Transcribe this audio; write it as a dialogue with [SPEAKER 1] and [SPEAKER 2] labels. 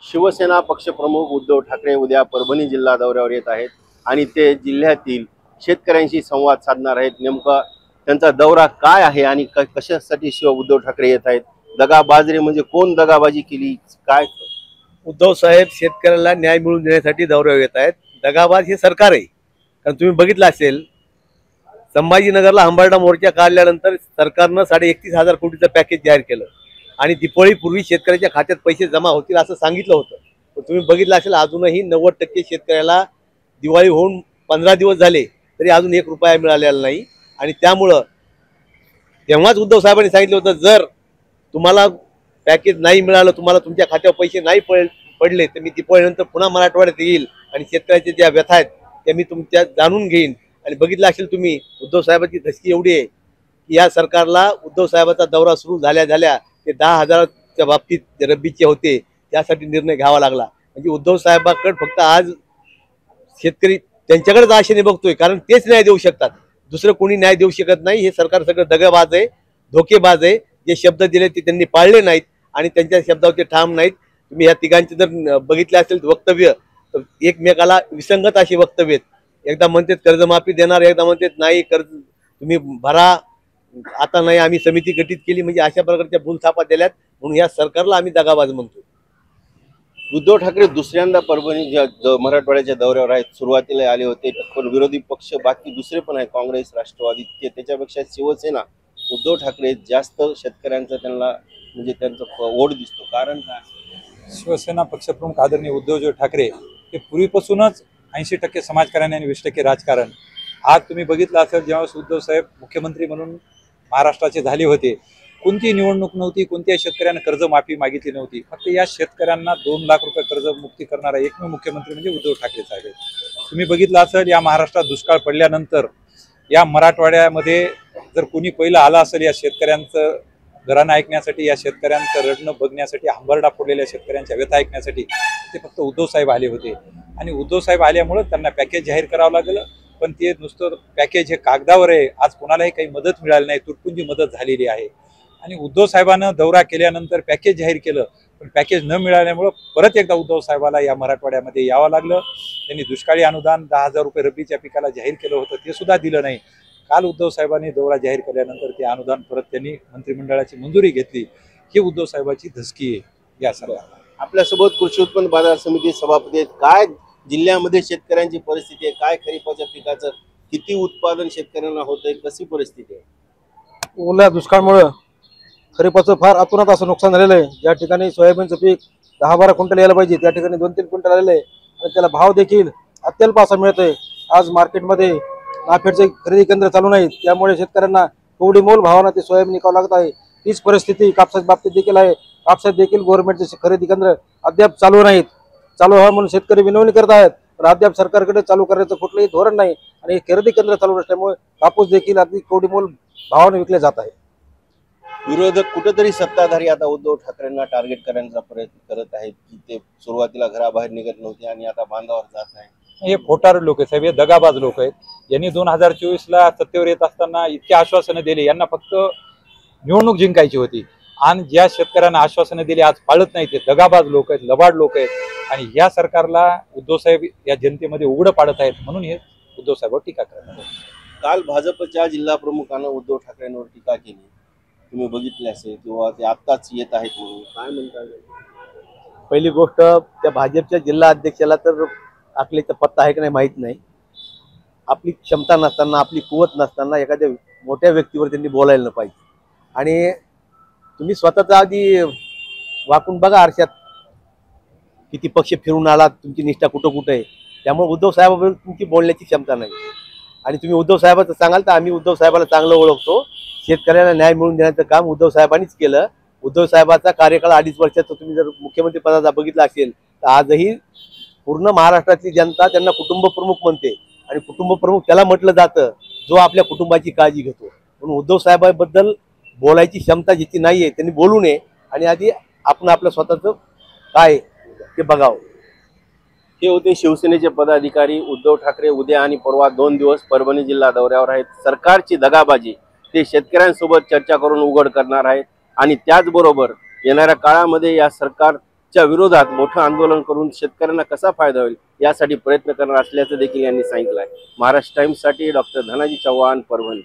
[SPEAKER 1] शिवसेना पक्षप्रमुख उद्धव ठाकरे उद्या परभणी जिल्हा दौऱ्यावर येत आहेत आणि ते जिल्ह्यातील शेतकऱ्यांशी संवाद साधणार आहेत। नेमका त्यांचा दौरा काय आहे आणि कशासाठी उद्धव ठाकरे येत आहेत, दगाबाजी म्हणजे कोण दगाबाजी केली काय?
[SPEAKER 2] उद्धव साहेब शेतकऱ्याला न्याय मिळवून देण्यासाठी दौऱ्यावर येत आहेत। दगाबाज हे सरकार आहे, कारण तुम्ही बघितलं असेल संभाजीनगरला हंबरडा मोर्चा काढल्यानंतर सरकारनं 31,500 कोटीचं पॅकेज जाहीर केलं आणि दिवाळीपूर्वी शेतकऱ्याच्या खात्यात पैसे जमा होतील असं सांगितलं होतं। पण तुम्ही बघितलं असेल अजूनही 90% शेतकऱ्याला दिवाळी होऊन 15 दिवस झाले तरी अजून 1 रुपया मिळालेला नाही। आणि त्यामुळं तेव्हाच उद्धव साहेबांनी सांगितलं होतं, जर तुम्हाला पॅकेज नाही मिळालं, तुम्हाला तुमच्या खात्यावर पैसे नाही पडले तर मी दिवाळीनंतर पुन्हा मराठवाड्यात येईल आणि शेतकऱ्याच्या ज्या व्यथा आहेत त्या मी तुमच्या जाणून घेईन। आणि बघितलं असेल तुम्ही उद्धव साहेबांची धसकी एवढी आहे की या सरकारला उद्धव साहेबांचा दौरा सुरू झाल्या ते 10,000च्या बाबतीत रब्बीचे होते त्यासाठी निर्णय घ्यावा लागला। म्हणजे उद्धव साहेबांकडे फक्त आज शेतकरी त्यांच्याकडेच आशेने बघतोय, कारण तेच न्याय देऊ शकतात, दुसरं कोणी न्याय देऊ शकत नाही। हे सरकार सगळं दगाबाज आहे, धोकेबाज आहे। जे शब्द दिले ते त्यांनी पाळले नाहीत आणि त्यांच्या शब्दावर ते ठाम नाहीत। तुम्ही या तिघांचे जर बघितले असेल वक्तव्य तर एकमेकाला विसंगत अशी वक्तव्य आहेत। एकदा म्हणतात कर्जमाफी देणार, एकदा म्हणतात नाही कर्ज तुम्ही भरा, आता नाही आम्ही समिती गठीत केली, म्हणजे अशा प्रकारच्या भूलथापा दिल्यात। म्हणून या सरकारला आम्ही दगाबाज म्हणतो।
[SPEAKER 1] उद्धव ठाकरे दुसऱ्यांदा परभणी मराठवाड्याच्या दौऱ्यावर आहेत। सुरुवातीला आले होते पण विरोधी पक्ष बाकी दुसरे पण आहेत, काँग्रेस राष्ट्रवादी, त्याच्यापेक्षा शिवसेना उद्धव ठाकरे जास्त शेतकऱ्यांचा त्यांना म्हणजे त्यांचा ओढ दिसतो, कारण काय?
[SPEAKER 3] शिवसेना पक्षप्रमुख आदरणीय उद्धवजी ठाकरे हे पूर्वीपासूनच 80% समाजकारण आणि 20% राजकारण। आज तुम्ही बघितलं असेल जेव्हा उद्धव साहेब मुख्यमंत्री म्हणून महाराष्ट्राचे झाले होते, कोणती निवडणूक नव्हती, कोणत्याही शेतकऱ्यांना कर्जमाफी मागितली नव्हती। फक्त या शेतकऱ्यांना 2 लाख रुपये कर्जमुक्ती करणारा एकमेव मुख्यमंत्री म्हणजे उद्धव ठाकरे साहेब आहेत। तुम्ही बघितलं असेल या महाराष्ट्रात दुष्काळ पडल्यानंतर या मराठवाड्यामध्ये जर कोणी पहिलं आलं असेल या शेतकऱ्यांचं घराणं ऐकण्यासाठी, या शेतकऱ्यांचं रडणं बघण्यासाठी, हंबरडा फोडलेल्या शेतकऱ्यांच्या व्यथा ऐकण्यासाठी ते फक्त उद्धव साहेब आले होते। आणि उद्धव साहेब आल्यामुळे त्यांना पॅकेज जाहीर करावं लागलं, पण ते नुसतं पॅकेज हे कागदावर आहे, आज कोणालाही काही मदत मिळाली नाही, तुटपुंजी मदत झालेली आहे। आणि उद्धव साहेबांना दौरा केल्यानंतर पॅकेज जाहीर केलं, पण पॅकेज न मिळाल्यामुळं परत एकदा उद्धव साहेबाला या मराठवाड्यामध्ये यावं लागलं। त्यांनी दुष्काळी अनुदान 10,000 रुपये रब्बीच्या पिकाला जाहीर केलं होतं, ते सुद्धा दिलं नाही। काल उद्धव साहेबांनी दौरा जाहीर केल्यानंतर ते अनुदान परत त्यांनी मंत्रिमंडळाची मंजुरी घेतली। ही उद्धव साहेबांची धसकी आहे या सरकारला।
[SPEAKER 1] आपल्यासोबत कृषी उत्पन्न बाजार समिती सभापती आहेत। काय जिल्ह्यामध्ये शेतकऱ्यांची परिस्थिती आहे, काय खरीपाच्या पिकाचं किती उत्पादन शेतकऱ्यांना होतंय, कशी परिस्थिती आहे?
[SPEAKER 4] ओल्या दुष्काळामुळे खरीपाचं फार अतोनात असं नुकसान झालेलं आहे। ज्या ठिकाणी सोयाबीनचं पीक 10-12 क्विंटल यायला पाहिजे त्या ठिकाणी 2-3 क्विंटल आलेलं आहे आणि त्याला भाव देखील अत्यल्प असा मिळतोय। आज मार्केटमध्ये नाफेडचे खरेदी केंद्र चालू नाहीत, त्यामुळे शेतकऱ्यांना कवडी मोल भावानं ते सोयाबीन विकावं लागत आहे। तीच परिस्थिती कापसाच्या बाबतीत देखील आहे। कापसात देखील गव्हर्नमेंटचे खरेदी केंद्र अद्याप चालू नाहीत। चालू व्हावं म्हणून शेतकरी विनवणी करत आहेत, पण अद्याप सरकारकडे चालू करण्याचं कुठलंही धोरण नाही आणि खरेदी केंद्र चालू नसल्यामुळे कापूस देखील अगदी कवडी मोल भावाने विकले जात आहे।
[SPEAKER 1] विरोधक कुठेतरी सत्ताधारी आता उद्धव ठाकरेंना टार्गेट करण्याचा प्रयत्न करत आहेत की ते सुरुवातीला घराबाहेर निघत नव्हते आणि आता बांधावर जात आहे।
[SPEAKER 3] हे खोटार लोक आहेत साहेब, हे दगाबाज लोक आहेत। यांनी 2024ला सत्तेवर येत असताना इतके आश्वासनं दिली, यांना फक्त निवडणूक जिंकायची होती आणि ज्या शेतकऱ्यांना आश्वासनं दिली आज पाळत नाही, ते दगाबाज लोक आहेत, लबाड लोक आहेत। आणि या सरकारला उद्धव साहेब या जनतेमध्ये उघडं पाडत आहेत, म्हणून हे उद्धव साहेबांवर टीका करत आहेत।
[SPEAKER 1] काल भाजपच्या जिल्हा प्रमुखानं उद्धव ठाकरेंवर टीका केली, तुम्ही बघितले असेल किंवा ते आत्ताच येत आहेत म्हणून काय म्हणतात?
[SPEAKER 2] पहिली गोष्ट त्या भाजपच्या जिल्हा अध्यक्षाला तर आपल्याचा पत्ता आहे की नाही माहीत नाही। आपली क्षमता नसताना, आपली कुवत नसताना एखाद्या मोठ्या व्यक्तीवर त्यांनी बोलायला न पाहिजे। आणि तुम्ही स्वतःचा आधी वाकून बघा आरशात, किती पक्ष फिरून आलात, तुमची निष्ठा कुठं कुठं आहे। त्यामुळे उद्धव साहेबाबरोबर तुमची बोलण्याची क्षमता नाही आणि तुम्ही उद्धव साहेबांचं सांगाल तर आम्ही उद्धव साहेबाला चांगलं ओळखतो। शेतकऱ्यांना न्याय मिळवून देण्याचं काम उद्धव साहेबांनीच केलं। उद्धव साहेबांचा कार्यकाळ 2.5 वर्षाचा तुम्ही जर मुख्यमंत्री पदाचा बघितला असेल तर आजही पूर्ण महाराष्ट्रातली जनता त्यांना कुटुंब प्रमुख म्हणते आणि कुटुंब प्रमुख त्याला म्हटलं जातं जो आपल्या कुटुंबाची काळजी घेतो। म्हणून उद्धव साहेबांबद्दल बोलायची क्षमता ज्याची नाहीये त्यांनी बोलू नये आणि आधी आपण आपलं स्वतःचं काय ते बघावं।
[SPEAKER 1] हे होते शिवसेनेचे पदाधिकारी। उद्धव ठाकरे उद्या आणि परवा 2 दिवस परभणी जिल्हा दौऱ्यावर आहेत। सरकारची दगाबाजी ते शेतकऱ्यांसोबत चर्चा करून उघड करणार आहेत आणि त्याचबरोबर येणाऱ्या काळामध्ये या सरकार च्या विरोधात मोठं आंदोलन करून शेतकऱ्यांना कसा फायदा होईल यासाठी प्रयत्न करणार असल्याचं देखील यांनी सांगितलं आहे. महाराष्ट्र टाइम्ससाठी डॉक्टर धनाजी चव्हाण, परभणी.